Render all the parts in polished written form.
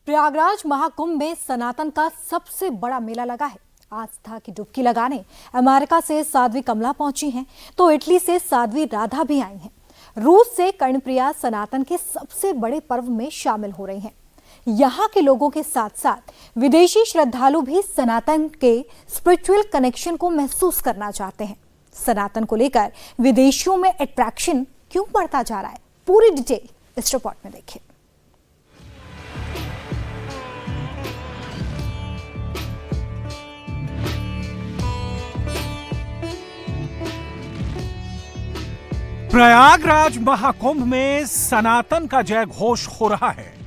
प्रयागराज महाकुंभ में सनातन का सबसे बड़ा मेला लगा है। आस्था की डुबकी लगाने अमेरिका से साध्वी कमला पहुंची हैं, तो इटली से साध्वी राधा भी आई हैं। रूस से कर्णप्रिया सनातन के सबसे बड़े पर्व में शामिल हो रही हैं। यहाँ के लोगों के साथ साथ विदेशी श्रद्धालु भी सनातन के स्पिरिचुअल कनेक्शन को महसूस करना चाहते हैं। सनातन को लेकर विदेशियों में अट्रैक्शन क्यों बढ़ता जा रहा है, पूरी डिटेल इस रिपोर्ट में देखिए। प्रयागराज महाकुंभ में सनातन का जय घोष हो रहा है।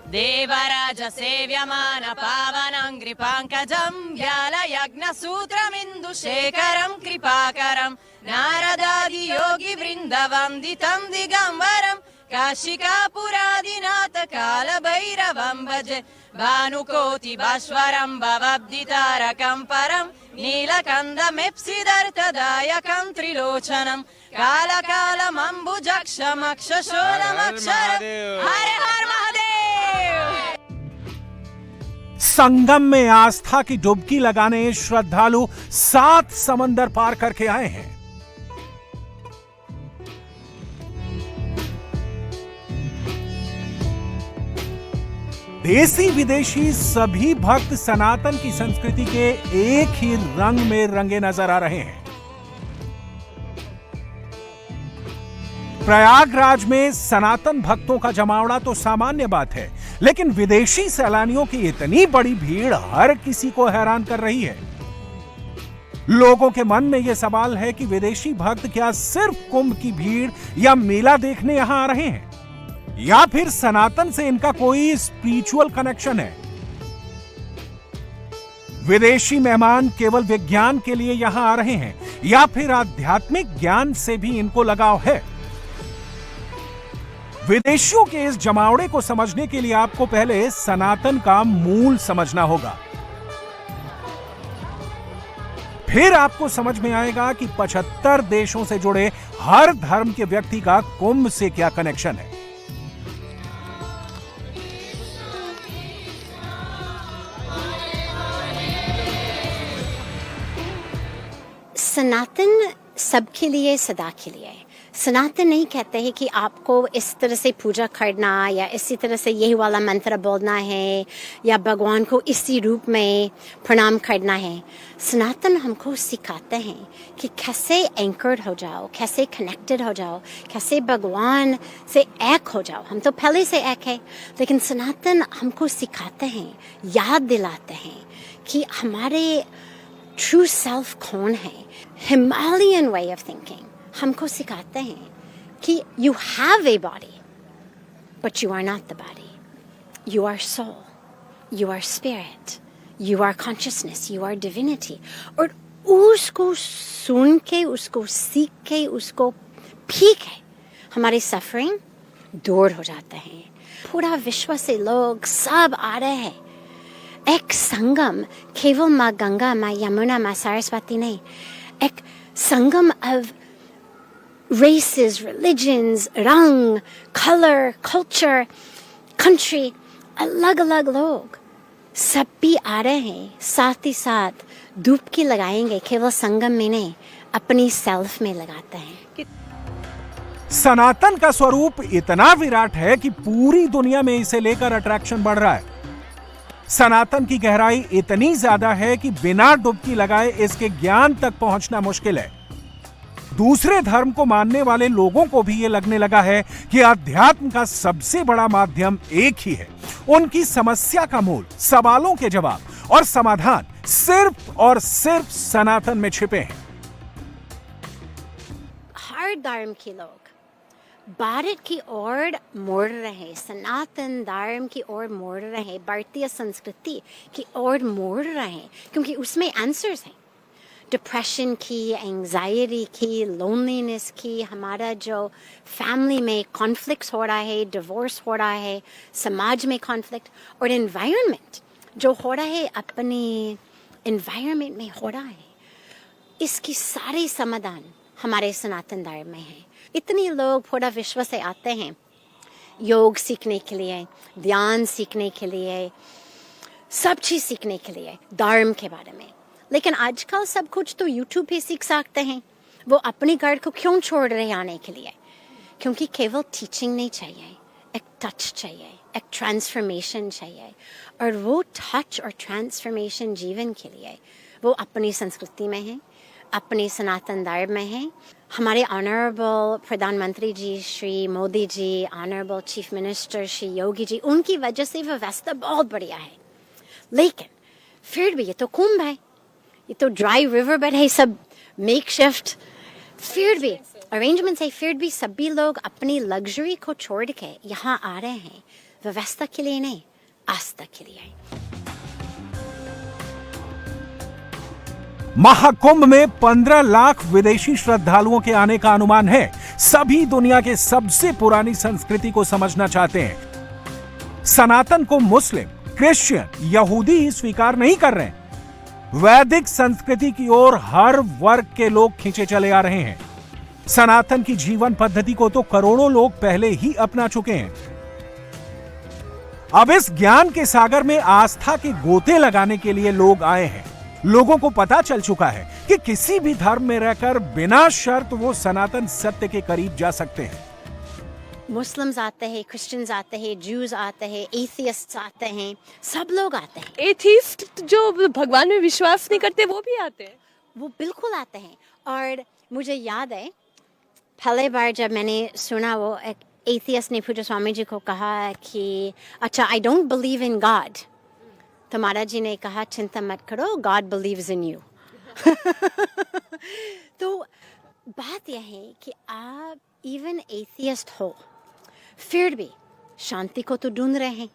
देवराज सेव्यमान पावनं कृपांकजं व्याल यज्ञ सूत्रमिंदु शेखरं कृपाकरं नारदादि योगी वृंद वंदितं दिगंबरं काशिकापुरादिनाथ काल भैरवं भजे भानुकोटि भास्वरं भवब्दितारकं परं नीलकंदमेप्सिदर्थदायकं त्रिलोचनं कालकालमंबुजक्षमक्षशोलमक्षरं हर हर महादेव। संगम में आस्था की डुबकी लगाने श्रद्धालु 7 समंदर पार करके आए हैं। देसी विदेशी सभी भक्त सनातन की संस्कृति के एक ही रंग में रंगे नजर आ रहे हैं। प्रयागराज में सनातन भक्तों का जमावड़ा तो सामान्य बात है, लेकिन विदेशी सैलानियों की इतनी बड़ी भीड़ हर किसी को हैरान कर रही है। लोगों के मन में यह सवाल है कि विदेशी भक्त क्या सिर्फ कुंभ की भीड़ या मेला देखने यहां आ रहे हैं, या फिर सनातन से इनका कोई स्पिरिचुअल कनेक्शन है। विदेशी मेहमान केवल विज्ञान के लिए यहां आ रहे हैं, या फिर आध्यात्मिक ज्ञान से भी इनको लगाव है। विदेशियों के इस जमावड़े को समझने के लिए आपको पहले सनातन का मूल समझना होगा। फिर आपको समझ में आएगा कि 75 देशों से जुड़े हर धर्म के व्यक्ति का कुंभ से क्या कनेक्शन है। सनातन सबके लिए, सदा के लिए। सनातन नहीं कहते हैं कि आपको इस तरह से पूजा करना या इसी तरह से यही वाला मंत्र बोलना है या भगवान को इसी रूप में प्रणाम करना है। सनातन हमको सिखाते हैं कि कैसे एंकर्ड हो जाओ, कैसे कनेक्टेड हो जाओ, कैसे भगवान से एक हो जाओ। हम तो पहले से एक है, लेकिन सनातन हमको सिखाते हैं, याद दिलाते हैं कि हमारे ट्रू सेल्फ कौन है। हिमालयन वे ऑफ थिंकिंग हमको सिखाते हैं कि you have a body but you are not the body, you are soul, you are spirit, you are consciousness, you are divinity. और उसको सुन के, उसको सीख के, उसको पी के हमारे सफरिंग दूर हो जाते हैं। पूरा विश्व से लोग सब आ रहे हैं। एक संगम केवल माँ गंगा, माँ यमुना, माँ सरस्वती नहीं, एक संगम ऑफ races, religions, रंग, color, culture, country, अलग अलग लोग सब भी आ रहे हैं। साथ ही साथ डुबकी लगाएंगे, केवल संगम में नहीं, अपनी सेल्फ में लगाते हैं। सनातन का स्वरूप इतना विराट है कि पूरी दुनिया में इसे लेकर अट्रैक्शन बढ़ रहा है। सनातन की गहराई इतनी ज्यादा है कि बिना डुबकी लगाए इसके ज्ञान तक पहुंचना मुश्किल है। दूसरे धर्म को मानने वाले लोगों को भी यह लगने लगा है कि अध्यात्म का सबसे बड़ा माध्यम एक ही है। उनकी समस्या का मूल, सवालों के जवाब और समाधान सिर्फ और सिर्फ सनातन में छिपे हैं। हर धर्म के लोग भारत की ओर मुड़ रहे, सनातन धर्म की ओर मुड़ रहे, भारतीय संस्कृति की ओर मुड़ रहे, क्योंकि उसमें आंसर्स हैं। डिप्रेशन की, एंजाइटी की, लोनलीनेस की, हमारा जो फैमिली में कॉन्फ्लिक्ट्स हो रहा है, डिवोर्स हो रहा है, समाज में कॉन्फ्लिक्ट, और एनवायरनमेंट जो हो रहा है, अपने एनवायरनमेंट में हो रहा है, इसकी सारे समाधान हमारे सनातन धर्म में है। इतने लोग पूरा विश्व से आते हैं, योग सीखने के लिए, ध्यान सीखने के लिए, सब चीज़ सीखने के लिए, धर्म के बारे में। लेकिन आजकल सब कुछ तो यूट्यूब पे सीख सकते हैं। वो अपने घर को क्यों छोड़ रहे आने के लिए? क्योंकि केवल टीचिंग नहीं चाहिए, एक टच चाहिए, एक ट्रांसफॉर्मेशन चाहिए। और वो टच और ट्रांसफॉर्मेशन जीवन के लिए वो अपनी संस्कृति में है, अपने सनातन धर्म में है। हमारे ऑनरेबल प्रधानमंत्री जी Shri Modi ji, honourable chief minister Shri Yogi ji, उनकी वजह से व्यवस्था बहुत बढ़िया है। लेकिन फिर भी ये तो कुंभ है, ये तो ड्राई रिवर बेड है, सब मेकशिफ्ट, फिर भी अरेंजमेंट्स है, फिर भी सभी लोग अपनी लग्जरी को छोड़ के यहाँ आ रहे हैं, व्यवस्था के लिए नहीं, आस्था के लिए। महाकुंभ में 15 लाख विदेशी श्रद्धालुओं के आने का अनुमान है। सभी दुनिया के सबसे पुरानी संस्कृति को समझना चाहते हैं। सनातन को मुस्लिम, क्रिश्चियन, यहूदी ही स्वीकार नहीं कर रहे हैं। वैदिक संस्कृति की ओर हर वर्ग के लोग खींचे चले आ रहे हैं। सनातन की जीवन पद्धति को तो करोड़ों लोग पहले ही अपना चुके हैं। अब इस ज्ञान के सागर में आस्था के गोते लगाने के लिए लोग आए हैं। लोगों को पता चल चुका है कि किसी भी धर्म में रहकर बिना शर्त वो सनातन सत्य के करीब जा सकते हैं। मुस्लिम्स आते हैं, क्रिश्चियंस आते हैं, ज्यूज आते हैं, एथियस्ट्स आते हैं, सब लोग आते हैं। एथिस्ट जो भगवान में विश्वास नहीं करते वो भी आते हैं। वो बिल्कुल आते हैं। और मुझे याद है पहले बार जब मैंने सुना, वो एक एथियस्ट ने पूज्य स्वामी जी को कहा कि अच्छा, I don't believe in God. तो महाराज जी ने कहा चिंता मत करो, गॉड बिलीव्स इन यू। तो बात यह है कि आप इवन एथियस्ट हो, फिर भी शांति को तो ढूंढ रहे हैं,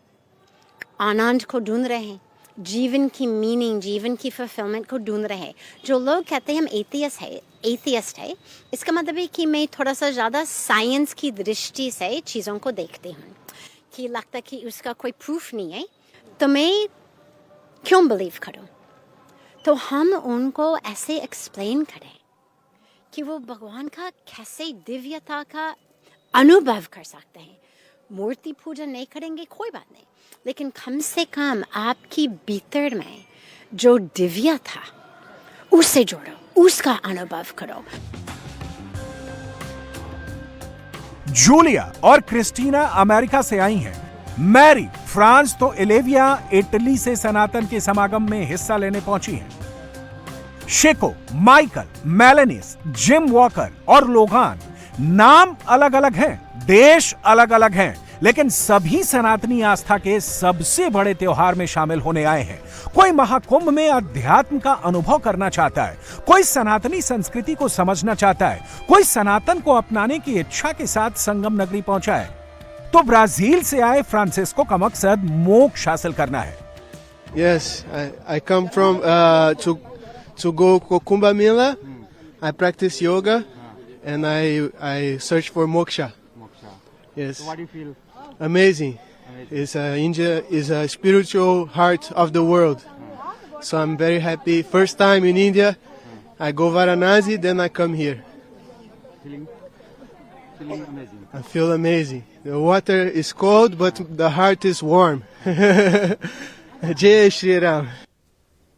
आनंद को ढूंढ रहे हैं, जीवन की मीनिंग, जीवन की फुलफिलमेंट को ढूंढ रहे हैं। जो लोग कहते हैं हम एथियस्ट है, इसका मतलब है कि मैं थोड़ा सा ज़्यादा साइंस की दृष्टि से चीज़ों को देखती हूँ, कि लगता कि उसका कोई प्रूफ नहीं है तो मैं क्यों बिलीव करूं। तो हम उनको ऐसे एक्सप्लेन करें कि वो भगवान का कैसे दिव्यता का अनुभव कर सकते हैं। मूर्ति पूजा नहीं करेंगे कोई बात नहीं, लेकिन कम से कम आपकी भीतर में जो दिव्य था उससे जोड़ो, उसका अनुभव करो। जूलिया और क्रिस्टीना अमेरिका से आई हैं। मैरी फ्रांस तो एलेविया इटली से सनातन के समागम में हिस्सा लेने पहुंची हैं। शेको, माइकल, मेलेनिस, जिम वॉकर और लोगान नाम अलग अलग हैं, देश अलग अलग हैं, लेकिन सभी सनातनी आस्था के सबसे बड़े त्योहार में शामिल होने आए हैं। कोई महाकुंभ में अध्यात्म का अनुभव करना चाहता है, कोई सनातनी संस्कृति को समझना चाहता है, कोई सनातन को अपनाने की इच्छा के साथ संगम नगरी पहुंचा है। तो ब्राजील से आए फ्रांसिस्को का मकसद मोक्ष हासिल करना है। Yes, I come from to go Kumbh Mela. I practice yoga, and I search for moksha. Yes. So what do you feel? Amazing. India is a spiritual heart of the world. So I'm very happy. First time in India, I go Varanasi, then I come here. Feeling amazing. I feel amazing. The water is cold, but the heart is warm. Jai Shri Ram.